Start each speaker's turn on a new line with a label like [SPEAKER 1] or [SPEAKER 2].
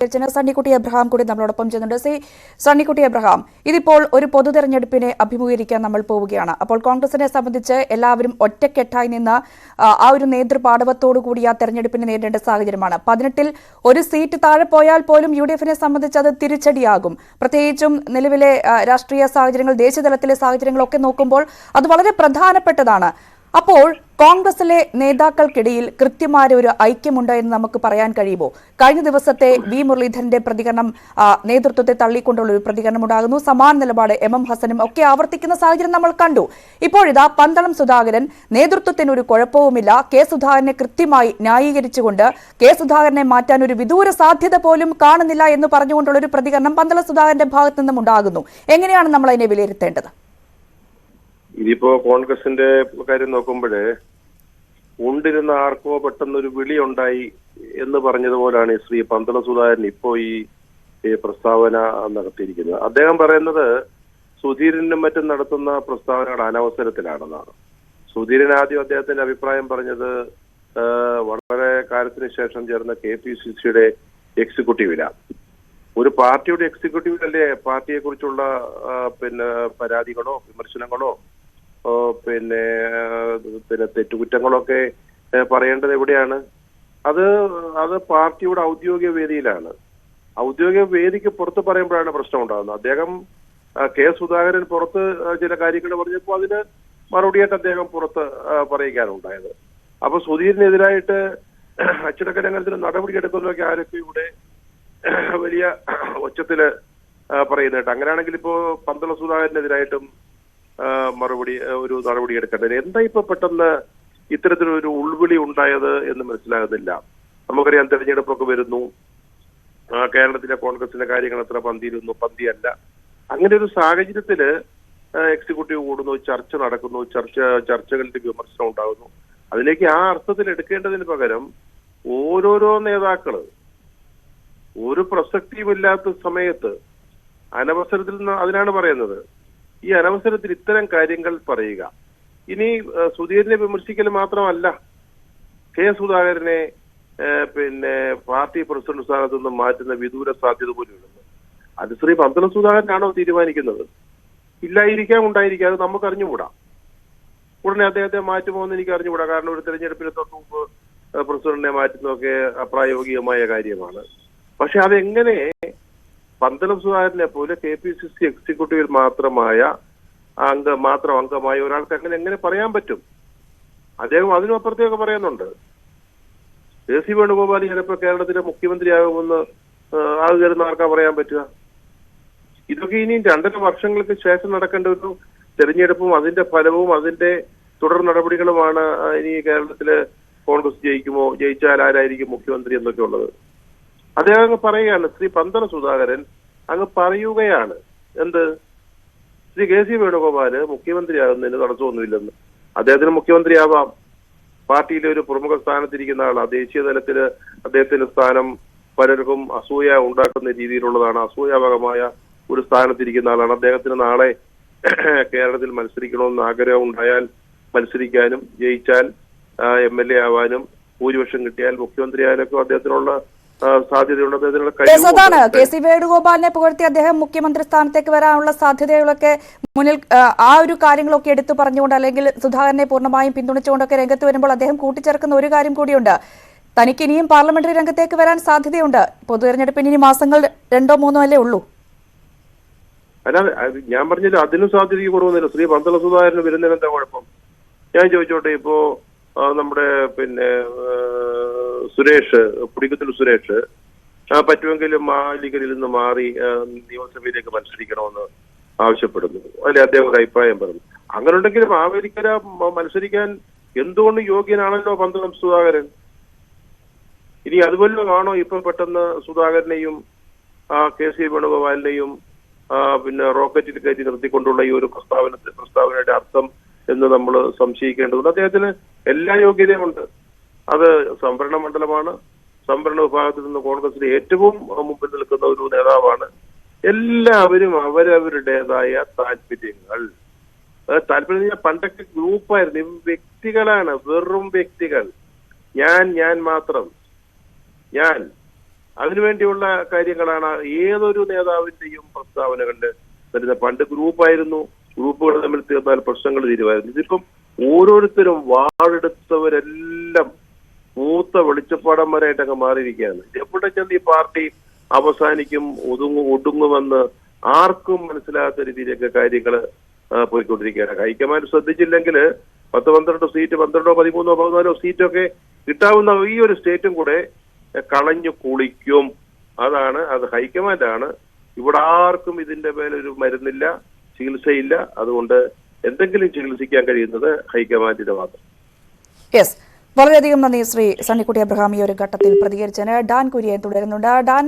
[SPEAKER 1] Sunnykutty Abraham കൂടി നമ്മളോടൊപ്പം ചെയ്യുന്നുണ്ട്. സണ്ണിക്കുട്ടി എബ്രഹാം, ഇതിപ്പോൾ ഒരു പൊതു തെരഞ്ഞെടുപ്പിനെ അഭിമുഖീകരിക്കാൻ നമ്മൾ പോവുകയാണ്. അപ്പോൾ കോൺഗ്രസിനെ സംബന്ധിച്ച് എല്ലാവരും ഒറ്റക്കെട്ടായി നിന്ന് ആ ഒരു നേതൃപാടവത്തോടു കൂടി ആ തെരഞ്ഞെടുപ്പിനെ നേരിടേണ്ട സാഹചര്യമാണ്. 18-ൽ ഒരു സീറ്റ് താഴെ പോയാൽ പോലും UDF-നെ സംബന്ധിച്ച് അത് തിരിച്ചടിയാകും. പ്രത്യേകിച്ചും നിലവിലെ രാഷ്ട്രീയ സാഹചര്യങ്ങൾ, ദേശീയതലത്തിലെ സാഹചര്യങ്ങളൊക്കെ നോക്കുമ്പോൾ അത് വളരെ പ്രധാനപ്പെട്ടതാണ്. അപ്പോൾ കോൺഗ്രസിലെ നേതാക്കൾക്കിടയിൽ കൃത്യമായ ഒരു ഐക്യമുണ്ട് എന്ന് നമുക്ക് പറയാൻ കഴിയുമോ? കഴിഞ്ഞ ദിവസത്തെ വി മുരളീധരന്റെ പ്രതികരണം നേതൃത്വത്തെ തള്ളിക്കൊണ്ടുള്ള ഒരു പ്രതികരണം ഉണ്ടാകുന്നു. സമാന നിലപാട് MM ഹസനും ഒക്കെ ആവർത്തിക്കുന്ന സാഹചര്യം നമ്മൾ കണ്ടു. ഇപ്പോഴിതാ പന്തളം സുധാകരൻ നേതൃത്വത്തിന് ഒരു കുഴപ്പവുമില്ല, കെ സുധാകരനെ കൃത്യമായി ന്യായീകരിച്ചുകൊണ്ട് കെ സുധാകരനെ മാറ്റാൻ ഒരു വിദൂര സാധ്യത പോലും കാണുന്നില്ല എന്ന് പറഞ്ഞുകൊണ്ടുള്ള ഒരു പ്രതികരണം പന്തളം സുധാകരന്റെ ഭാഗത്തു നിന്നും ഉണ്ടാകുന്നു. എങ്ങനെയാണ് നമ്മൾ അതിനെ വിലയിരുത്തേണ്ടത്?
[SPEAKER 2] ഇതിപ്പോ കോൺഗ്രസിന്റെ കാര്യം നോക്കുമ്പോഴേ ഉണ്ടിരുന്ന ആർക്കോ പെട്ടെന്നൊരു വിളി ഉണ്ടായി എന്ന് പറഞ്ഞതുപോലാണ് ശ്രീ പന്തളം സുധാകരൻ ഇപ്പോ ഈ പ്രസ്താവന നടത്തിയിരിക്കുന്നത്. അദ്ദേഹം പറയുന്നത് സുധീരനും മറ്റും നടത്തുന്ന പ്രസ്താവനകൾ അനവസരത്തിലാണെന്നാണ്. സുധീരൻ ആദ്യം അദ്ദേഹത്തിന്റെ അഭിപ്രായം പറഞ്ഞത് വളരെ കാലത്തിന് ശേഷം ചേർന്ന KPCCയുടെ എക്സിക്യൂട്ടീവിലാണ്. ഒരു പാർട്ടിയുടെ എക്സിക്യൂട്ടീവിലല്ലേ പാർട്ടിയെ കുറിച്ചുള്ള പരാതികളോ വിമർശനങ്ങളോ പിന്നെ തെറ്റുകുറ്റങ്ങളൊക്കെ പറയേണ്ടത് എവിടെയാണ്? അത് പാർട്ടിയുടെ ഔദ്യോഗിക വേദിയിലാണ്. ഔദ്യോഗിക വേദിക്ക് പുറത്ത് പറയുമ്പോഴാണ് പ്രശ്നം ഉണ്ടാകുന്നത്. അദ്ദേഹം കെ സുധാകരൻ പുറത്ത് ചില കാര്യങ്ങൾ പറഞ്ഞപ്പോൾ അതിന് മറുപടിയായിട്ട് അദ്ദേഹം പുറത്ത് പറയുകയാണ് ഉണ്ടായത്. അപ്പൊ സുധീരനെതിരായിട്ട് അച്ചടക്ക രംഗത്തിന് നടപടിയെടുക്കുന്നതൊക്കെ ആരൊക്കെ ഇവിടെ വലിയ ഒച്ചത്തില് പറയുന്നുണ്ട്. അങ്ങനെയാണെങ്കിൽ ഇപ്പോ പന്തളം സുധാകരനെതിരായിട്ടും ഒരു നടപടി എടുക്കേണ്ടത്. എന്താ ഇപ്പൊ പെട്ടെന്ന് ഇത്തരത്തിലൊരു ഉൾവിളി ഉണ്ടായത് എന്ന് മനസ്സിലാകുന്നില്ല. നമുക്കറിയാം തെരഞ്ഞെടുപ്പൊക്കെ വരുന്നു, കേരളത്തിലെ കോൺഗ്രസിന്റെ കാര്യങ്ങൾ എത്ര പന്തിയല്ല. അങ്ങനെ ഒരു സാഹചര്യത്തില് എക്സിക്യൂട്ടീവ് കൂടുന്നു, ചർച്ച നടക്കുന്നു, ചർച്ചകളിൽ വിമർശനം ഉണ്ടാകുന്നു. അതിലേക്ക് ആ അർത്ഥത്തിൽ എടുക്കേണ്ടതിന് പകരം ഓരോരോ നേതാക്കള് ഒരു പ്രസക്തിയുമില്ലാത്ത സമയത്ത് അനവസരത്തിൽ നിന്ന് അതിനാണ് പറയുന്നത്. ഈ അനവസരത്തിൽ ഇത്തരം കാര്യങ്ങൾ പറയുക. ഇനി സുധീരനെ വിമർശിക്കൽ മാത്രമല്ല, കെ സുധാകരനെ പാർട്ടി പ്രസിഡന്റ് സ്ഥാനത്ത് നിന്ന് മാറ്റുന്ന വിദൂര സാധ്യത പോലും ഉള്ളത്. അത് ശ്രീ പന്തളം സുധാകരനാണോ തീരുമാനിക്കുന്നത്? ഇല്ലായിരിക്കാം, ഉണ്ടായിരിക്കാം, അത് നമുക്ക് അറിഞ്ഞുകൂടാ. ഉടനെ അദ്ദേഹത്തെ മാറ്റുമോ എന്ന് എനിക്ക് അറിഞ്ഞുകൂടാ. കാരണം ഒരു തെരഞ്ഞെടുപ്പിന് തൊട്ട് മുമ്പ് പ്രസിഡന്റിനെ മാറ്റുന്നതൊക്കെ അപ്രായോഗികമായ കാര്യമാണ്. പക്ഷെ അതെങ്ങനെ പന്തളം സുധാകരനെ പോലെ KPCC എക്സിക്യൂട്ടീവിൽ മാത്രമായ അംഗമായ ഒരാൾക്ക് എങ്ങനെ പറയാൻ പറ്റും? അദ്ദേഹം അതിനും അപ്പുറത്തേക്ക് പറയുന്നുണ്ട്. KC വേണുഗോപാൽ ചിലപ്പോൾ കേരളത്തിലെ മുഖ്യമന്ത്രിയാകുമെന്ന് ആകുന്ന ആർക്കാ പറയാൻ പറ്റുക? ഇതൊക്കെ ഇനി 2.5 വർഷങ്ങൾക്ക് ശേഷം നടക്കേണ്ട ഒരു തെരഞ്ഞെടുപ്പും അതിന്റെ ഫലവും അതിന്റെ തുടർ നടപടികളുമാണ് ഇനി കേരളത്തില് കോൺഗ്രസ് ജയിച്ചാൽ ആരായിരിക്കും മുഖ്യമന്ത്രി എന്നൊക്കെ ഉള്ളത്. അദ്ദേഹം അങ്ങ് പറയുകയാണ്, ശ്രീ പന്തളം സുധാകരൻ അങ്ങ് പറയുകയാണ് എന്ത്, ശ്രീ KC വേണുഗോപാല് മുഖ്യമന്ത്രിയാകുന്നതിന് തടസ്സമൊന്നുമില്ലെന്ന്. അദ്ദേഹത്തിന് മുഖ്യമന്ത്രിയാവാം, പാർട്ടിയിലെ ഒരു പ്രമുഖ സ്ഥാനത്തിരിക്കുന്ന ആളാണ്. ദേശീയ തലത്തില് അദ്ദേഹത്തിന്റെ സ്ഥാനം പലർക്കും അസൂയ ഉണ്ടാക്കുന്ന രീതിയിലുള്ളതാണ്. അസൂയാവകമായ ഒരു സ്ഥാനത്തിരിക്കുന്ന ആളാണ്. അദ്ദേഹത്തിന് നാളെ കേരളത്തിൽ മത്സരിക്കണമെന്ന് ആഗ്രഹം ഉണ്ടായാൽ മത്സരിക്കാനും, ജയിച്ചാൽ MLA ആവാനും, ഭൂരിപക്ഷം കിട്ടിയാൽ മുഖ്യമന്ത്രിയായാലൊക്കെ അദ്ദേഹത്തിനുള്ള സാധ്യതയുണ്ട്.
[SPEAKER 1] അതാണ് KC വേണുഗോപാലിനെ പുകഴ്ത്തി അദ്ദേഹം മുഖ്യമന്ത്രി സ്ഥാനത്തേക്ക് വരാനുള്ള സാധ്യതകളൊക്കെ മുന്നിൽ ആ ഒരു കാര്യങ്ങളൊക്കെ എടുത്തു പറഞ്ഞുകൊണ്ട് അല്ലെങ്കിൽ സുധാകരനെ പൂർണ്ണമായും പിന്തുണച്ചുകൊണ്ടൊക്കെ രംഗത്ത് വരുമ്പോൾ അദ്ദേഹം കൂട്ടിച്ചേർക്കുന്ന ഒരു കാര്യം കൂടിയുണ്ട്. തനിക്ക് ഇനിയും പാർലമെന്ററി രംഗത്തേക്ക് വരാൻ സാധ്യതയുണ്ട്. പൊതു തെരഞ്ഞെടുപ്പിന് ഇനി മാസങ്ങൾ 2-3 അല്ലേ ഉള്ളൂ.
[SPEAKER 2] അല്ല, ഞാൻ പറഞ്ഞില്ല അതിനും സാധ്യതയ്ക്ക് കുറവൊന്നുമില്ല. ശ്രീ പന്തളം സുധാകരന് വരുന്നതിന് എന്താ കുഴപ്പം? ഞാൻ ചോദിച്ചോട്ടെ, ഇപ്പോ നമ്മുടെ പുടിക്കത്തിൽ സുരേഷ് പറ്റുമെങ്കിലും മാലികരിൽ നിന്ന് മാറി നിയമസഭയിലേക്ക് മത്സരിക്കണമെന്ന് ആവശ്യപ്പെടുന്നു. അല്ലെ, അദ്ദേഹം ഒരു അഭിപ്രായം പറഞ്ഞു. അങ്ങനെ ഉണ്ടെങ്കിലും മാവേലിക്കര മത്സരിക്കാൻ എന്തുകൊണ്ട് യോഗ്യനാണല്ലോ പന്തളം സുധാകരൻ. ഇനി അതുപോലും ആണോ ഇപ്പൊ പെട്ടെന്ന് സുധാകരനെയും KC വേണുഗോപാലിനെയും റോക്കറ്റിൽ കയറ്റി നിർത്തിക്കൊണ്ടുള്ള ഈ ഒരു പ്രസ്താവനയുടെ അർത്ഥം എന്ന് നമ്മൾ സംശയിക്കേണ്ടതുണ്ട്. അദ്ദേഹത്തിന് എല്ലാ യോഗ്യതയുമുണ്ട്. അത് സംവരണ മണ്ഡലമാണ്. സംവരണ വിഭാഗത്തിൽ നിന്ന് കോൺഗ്രസിലെ ഏറ്റവും മുമ്പിൽ നിൽക്കുന്ന ഒരു നേതാവാണ്. എല്ലാവരും അവരവരുടേതായ താല്പര്യം പണ്ടൊക്കെ ഗ്രൂപ്പായിരുന്നു. വ്യക്തികളാണ്, വെറും വ്യക്തികൾ. ഞാൻ മാത്രം, ഞാൻ അതിനുവേണ്ടിയുള്ള കാര്യങ്ങളാണ് ഏതൊരു നേതാവിന്റെയും പ്രസ്താവനകളിൽ വരുന്ന. പണ്ട് ഗ്രൂപ്പായിരുന്നു, ഗ്രൂപ്പുകൾ തമ്മിൽ തീർന്നാൽ പ്രശ്നങ്ങൾ തീരുമായിരുന്നു. ഇതിപ്പം ഓരോരുത്തരും വാളെടുത്തവരെല്ലാം മൂത്ത വെളിച്ചപ്പാടന്മാരായിട്ടൊക്കെ മാറിയിരിക്കുകയാണ്. എവിടെ ചെന്ന് ഈ പാർട്ടി അവസാനിക്കും, ഒടുങ്ങുമെന്ന് ആർക്കും മനസ്സിലാത്ത രീതിയിലൊക്കെ കാര്യങ്ങൾ പോയിക്കൊണ്ടിരിക്കുകയാണ്. ഹൈക്കമാൻഡ് ശ്രദ്ധിച്ചില്ലെങ്കിൽ 10-12 സീറ്റ്, 12, 13, 14 സീറ്റൊക്കെ കിട്ടാവുന്ന ഈ ഒരു സ്റ്റേറ്റും കൂടെ കളഞ്ഞു കുളിക്കും. അത് ഹൈക്കമാൻഡാണ്. ഇവിടെ ആർക്കും ഇതിന്റെ മേലൊരു മരുന്നില്ല, ചികിത്സയില്ല. അതുകൊണ്ട് എന്തെങ്കിലും ചികിത്സിക്കാൻ കഴിയുന്നത് ഹൈക്കമാൻഡിന് മാത്രം.
[SPEAKER 1] യെസ്, വളരെയധികം നന്ദി ശ്രീ സണ്ണിക്കുട്ടി അബ്രഹാം ഈ ഒരു ഘട്ടത്തിൽ പ്രതികരിച്ചതിന്. ഡാൻ കുര്യൻ തുടരുന്നുണ്ട്. ഡാൻ,